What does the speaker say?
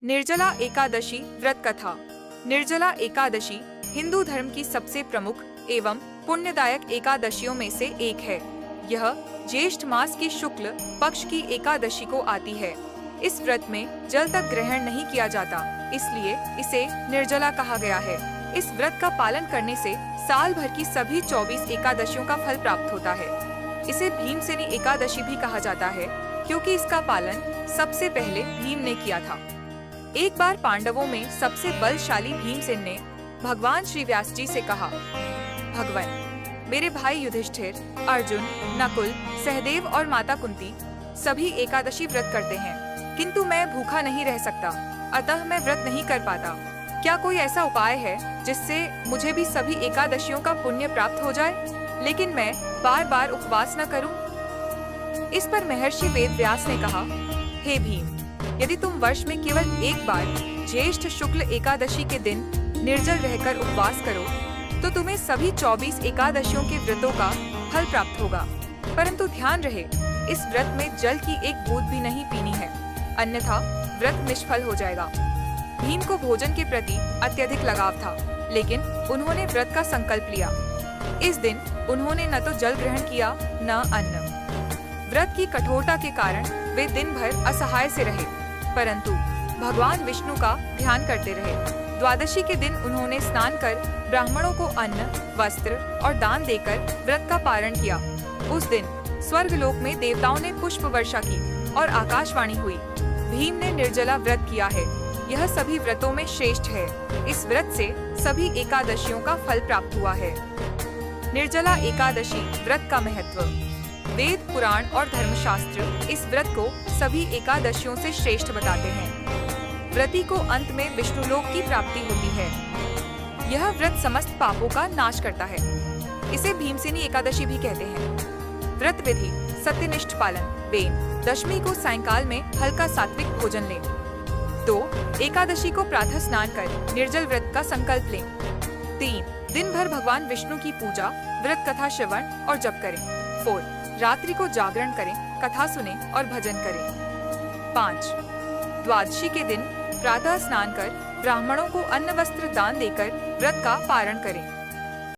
निर्जला एकादशी व्रत कथा। निर्जला एकादशी हिंदू धर्म की सबसे प्रमुख एवं पुण्यदायक एकादशियों में से एक है। यह ज्येष्ठ मास की शुक्ल पक्ष की एकादशी को आती है। इस व्रत में जल तक ग्रहण नहीं किया जाता, इसलिए इसे निर्जला कहा गया है। इस व्रत का पालन करने से साल भर की सभी 24 एकादशियों का फल प्राप्त होता है। इसे भीमसेनी एकादशी भी कहा जाता है, क्योंकि इसका पालन सबसे पहले भीम ने किया था। एक बार पांडवों में सबसे बलशाली भीमसेन ने भगवान श्री व्यास जी से कहा, भगवान, मेरे भाई युधिष्ठिर, अर्जुन, नकुल, सहदेव और माता कुंती सभी एकादशी व्रत करते हैं, किंतु मैं भूखा नहीं रह सकता, अतः मैं व्रत नहीं कर पाता। क्या कोई ऐसा उपाय है जिससे मुझे भी सभी एकादशियों का पुण्य प्राप्त हो जाए, लेकिन मैं बार बार उपवास न करूं? इस पर महर्षि वेदव्यास ने कहा, हे भीम, यदि तुम वर्ष में केवल एक बार ज्येष्ठ शुक्ल एकादशी के दिन निर्जल रहकर उपवास करो, तो तुम्हें सभी 24 एकादशियों के व्रतों का फल प्राप्त होगा। परंतु ध्यान रहे, इस व्रत में जल की एक बूंद भी नहीं पीनी है, अन्यथा व्रत निष्फल हो जाएगा। भीम को भोजन के प्रति अत्यधिक लगाव था, लेकिन उन्होंने व्रत का संकल्प लिया। इस दिन उन्होंने न तो जल ग्रहण किया, न अन्न। व्रत की कठोरता के कारण वे दिन भर असहाय से रहे, परंतु भगवान विष्णु का ध्यान करते रहे। द्वादशी के दिन उन्होंने स्नान कर ब्राह्मणों को अन्न, वस्त्र और दान देकर व्रत का पारण किया। उस दिन स्वर्गलोक में देवताओं ने पुष्प वर्षा की और आकाशवाणी हुई, भीम ने निर्जला व्रत किया है, यह सभी व्रतों में श्रेष्ठ है। इस व्रत से सभी एकादशियों का फल प्राप्त हुआ है। निर्जला एकादशी व्रत का महत्व। वेद, पुराण और धर्मशास्त्र इस व्रत को सभी एकादशियों से श्रेष्ठ बताते हैं। व्रती को अंत में विष्णुलोक की प्राप्ति होती है। यह व्रत समस्त पापों का नाश करता है। इसे भीमसेनी एकादशी भी कहते हैं। व्रत विधि: सत्यनिष्ठ पालन। वेद: दशमी को सायंकाल में हल्का सात्विक भोजन लें। 2. एकादशी को प्रातः स्नान कर निर्जल व्रत का संकल्प लें। 3. दिन भर भगवान विष्णु की पूजा, व्रत कथा श्रवण और जप करें। 4. रात्रि को जागरण करें, कथा सुने और भजन करें। 5. द्वादशी के दिन प्रातः स्नान कर ब्राह्मणों को अन्न वस्त्र दान देकर व्रत का पारण करें।